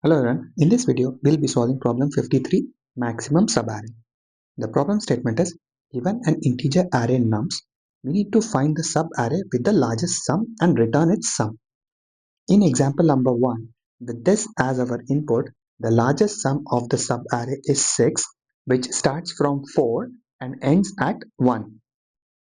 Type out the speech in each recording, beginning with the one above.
Hello everyone, in this video we'll be solving problem 53, maximum subarray. The problem statement is, given an integer array nums, we need to find the subarray with the largest sum and return its sum. In example number 1, with this as our input, the largest sum of the subarray is 6, which starts from 4 and ends at 1.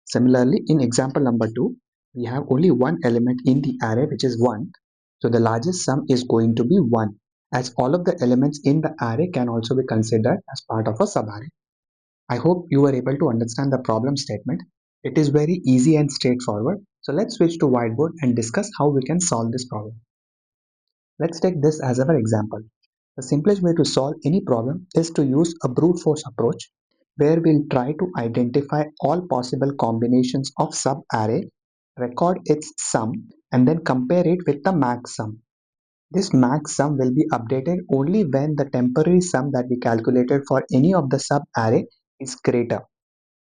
Similarly, in example number 2, we have only one element in the array, which is 1. So the largest sum is going to be 1, as all of the elements in the array can also be considered as part of a subarray. I hope you were able to understand the problem statement. It is very easy and straightforward. So let's switch to whiteboard and discuss how we can solve this problem. Let's take this as our example. The simplest way to solve any problem is to use a brute force approach, where we'll try to identify all possible combinations of subarray, record its sum, and then compare it with the max sum. This max sum will be updated only when the temporary sum that we calculated for any of the subarray is greater.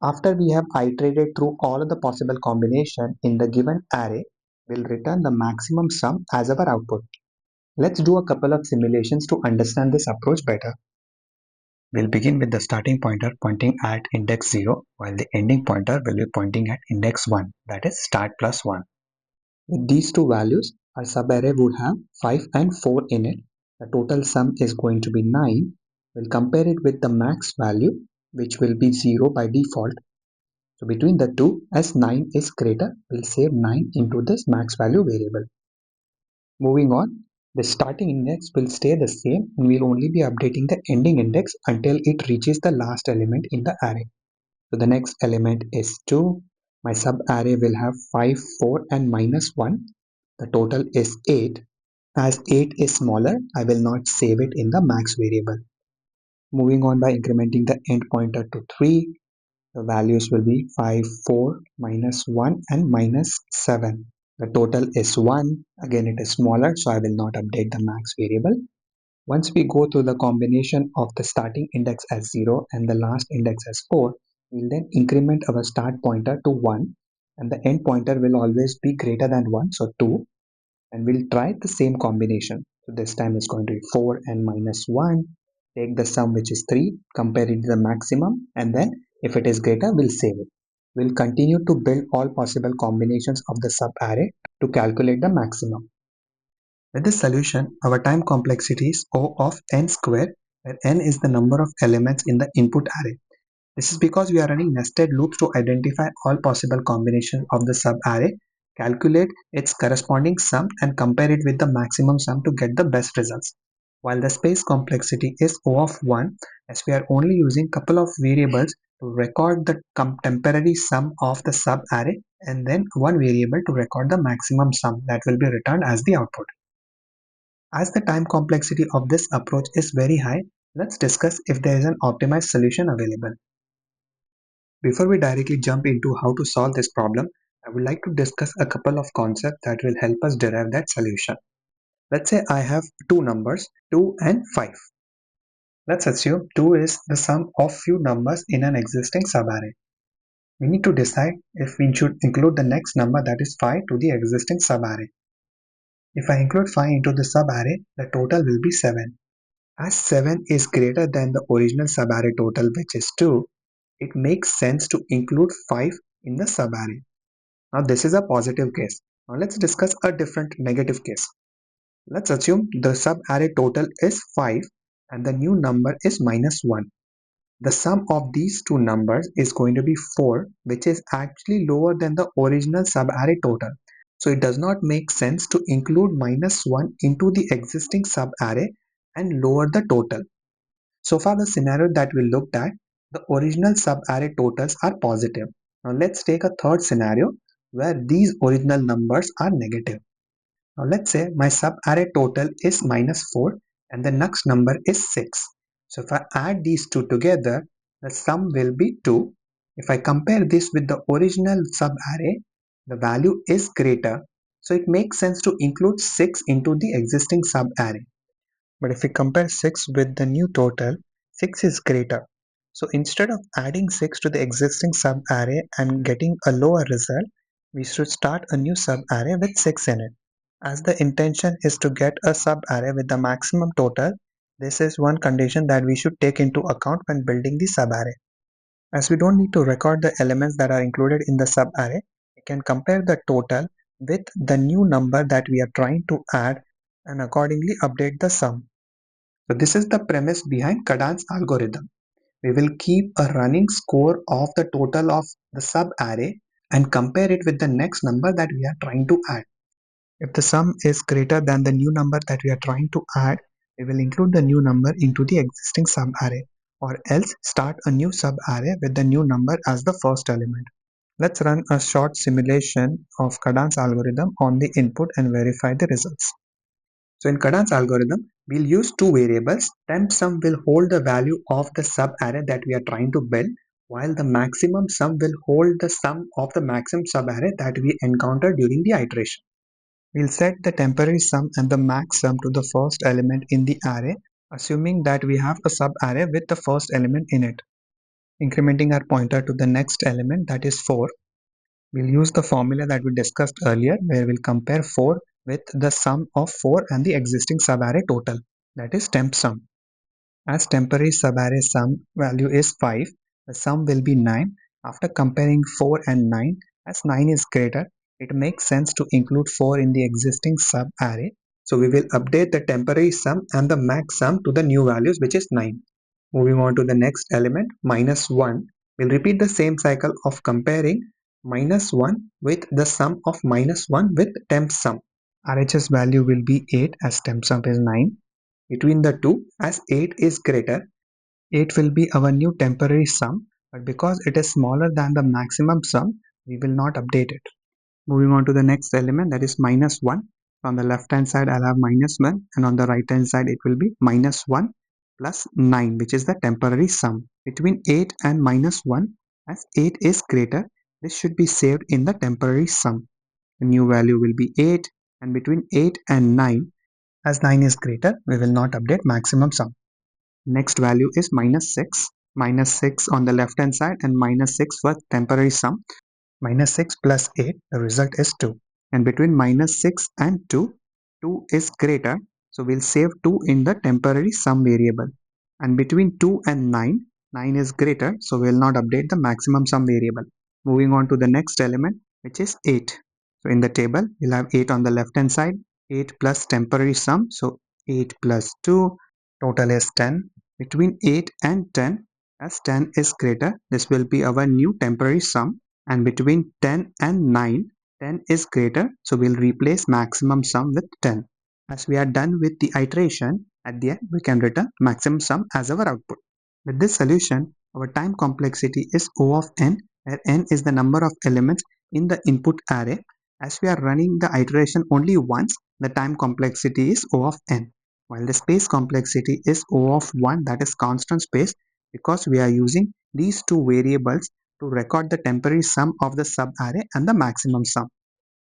After we have iterated through all of the possible combinations in the given array, we'll return the maximum sum as our output. Let's do a couple of simulations to understand this approach better. We'll begin with the starting pointer pointing at index 0, while the ending pointer will be pointing at index 1, that is start plus 1. With these two values, our subarray would have 5 and 4 in it. The total sum is going to be 9. We'll compare it with the max value, which will be 0 by default. So between the two, as 9 is greater, we'll save 9 into this max value variable. Moving on, the starting index will stay the same and we'll only be updating the ending index until it reaches the last element in the array. So the next element is 2. My subarray will have 5, 4 and minus 1. The total is 8. As 8 is smaller, I will not save it in the max variable. Moving on by incrementing the end pointer to 3, the values will be 5, 4, minus 1 and minus 7. The total is 1. Again, it is smaller, so I will not update the max variable. Once we go through the combination of the starting index as 0 and the last index as 4, we'll then increment our start pointer to 1 and the end pointer will always be greater than 1, so 2. And we'll try the same combination. So this time it's going to be 4 and minus 1. Take the sum, which is 3, compare it to the maximum, and then if it is greater, we'll save it. We'll continue to build all possible combinations of the subarray to calculate the maximum. With this solution, our time complexity is O of n square, where n is the number of elements in the input array. This is because we are running nested loops to identify all possible combinations of the subarray, calculate its corresponding sum, and compare it with the maximum sum to get the best results. While the space complexity is O of 1, as we are only using couple of variables to record the temporary sum of the subarray and then one variable to record the maximum sum that will be returned as the output. As the time complexity of this approach is very high, let's discuss if there is an optimized solution available. Before we directly jump into how to solve this problem, I would like to discuss a couple of concepts that will help us derive that solution. Let's say I have two numbers, 2 and 5. Let's assume 2 is the sum of few numbers in an existing subarray. We need to decide if we should include the next number, that is 5, to the existing subarray. If I include 5 into the subarray, the total will be 7. As 7 is greater than the original subarray total, which is 2, it makes sense to include 5 in the subarray. Now this is a positive case. Now let's discuss a different negative case. Let's assume the subarray total is 5 and the new number is minus 1. The sum of these two numbers is going to be 4, which is actually lower than the original subarray total. So it does not make sense to include minus 1 into the existing subarray and lower the total. So far the scenario that we looked at, the original subarray totals are positive. Now let's take a third scenario where these original numbers are negative. Now let's say my subarray total is minus 4 and the next number is 6. So if I add these two together, the sum will be 2. If I compare this with the original subarray, the value is greater. So it makes sense to include 6 into the existing subarray. But if we compare 6 with the new total, 6 is greater. So instead of adding 6 to the existing subarray and getting a lower result, we should start a new subarray with 6 in it. As the intention is to get a subarray with the maximum total, this is one condition that we should take into account when building the subarray. As we don't need to record the elements that are included in the subarray, we can compare the total with the new number that we are trying to add and accordingly update the sum. So this is the premise behind Kadane's algorithm. We will keep a running score of the total of the subarray and compare it with the next number that we are trying to add. If the sum is greater than the new number that we are trying to add, we will include the new number into the existing subarray, or else start a new subarray with the new number as the first element. Let's run a short simulation of Kadane's algorithm on the input and verify the results. So in Kadane's algorithm, we'll use two variables. Temp sum will hold the value of the subarray that we are trying to build, while the maximum sum will hold the sum of the maximum subarray that we encounter during the iteration. We'll set the temporary sum and the max sum to the first element in the array, assuming that we have a subarray with the first element in it. Incrementing our pointer to the next element, that is 4. We'll use the formula that we discussed earlier, where we'll compare 4 with the sum of 4 and the existing subarray total, that is temp sum. As temporary subarray sum value is 5, the sum will be 9. After comparing 4 and 9, as 9 is greater, it makes sense to include 4 in the existing subarray. So we will update the temporary sum and the max sum to the new values, which is 9. Moving on to the next element, minus 1. We'll repeat the same cycle of comparing minus 1 with the sum of minus 1 with temp sum. RHS value will be 8 as temp sum is 9. Between the two, as 8 is greater, 8 will be our new temporary sum, but because it is smaller than the maximum sum, we will not update it. Moving on to the next element, that is minus 1. On the left hand side, I'll have minus 1, and on the right hand side, it will be minus 1 plus 9, which is the temporary sum. Between 8 and minus 1, as 8 is greater, this should be saved in the temporary sum. The new value will be 8, and between 8 and 9, as 9 is greater, we will not update maximum sum. Next value is minus 6. Minus 6 on the left hand side and minus 6 for temporary sum. Minus 6 plus 8, the result is 2. And between minus 6 and 2, 2 is greater. So we'll save 2 in the temporary sum variable. And between 2 and 9, 9 is greater. So we'll not update the maximum sum variable. Moving on to the next element, which is 8. So in the table, we'll have 8 on the left hand side, 8 plus temporary sum. So 8 plus 2, total is 10. Between 8 and 10, as 10 is greater, this will be our new temporary sum. And between 10 and 9, 10 is greater, so we'll replace maximum sum with 10. As we are done with the iteration, at the end we can return maximum sum as our output. With this solution, our time complexity is O of n, where n is the number of elements in the input array. As we are running the iteration only once, the time complexity is O of n, while the space complexity is O of 1, that is constant space, because we are using these two variables to record the temporary sum of the subarray and the maximum sum.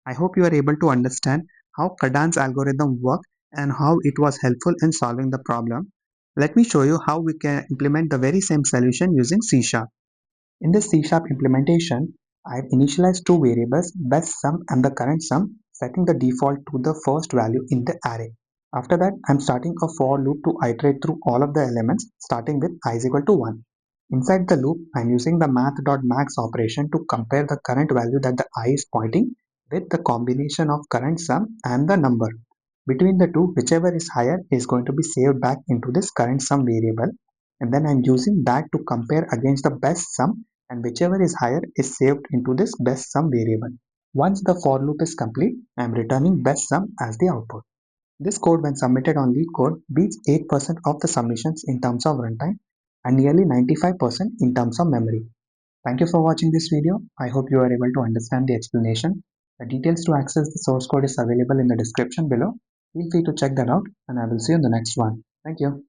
I hope you are able to understand how Kadane's algorithm worked and how it was helpful in solving the problem. Let me show you how we can implement the very same solution using C#. In this C# implementation, I have initialized two variables, best sum and the current sum, setting the default to the first value in the array. After that, I am starting a for loop to iterate through all of the elements, starting with I is equal to 1. Inside the loop, I am using the math.max operation to compare the current value that the I is pointing with the combination of current sum and the number. Between the two, whichever is higher is going to be saved back into this current sum variable, and then I'm using that to compare against the best sum, and whichever is higher is saved into this best sum variable. Once the for loop is complete, I'm returning best sum as the output. This code, when submitted on LeetCode, beats 8% of the submissions in terms of runtime and nearly 95% in terms of memory. Thank you for watching this video. I hope you are able to understand the explanation. The details to access the source code is available in the description below. Feel free to check that out, and I will see you in the next one. Thank you.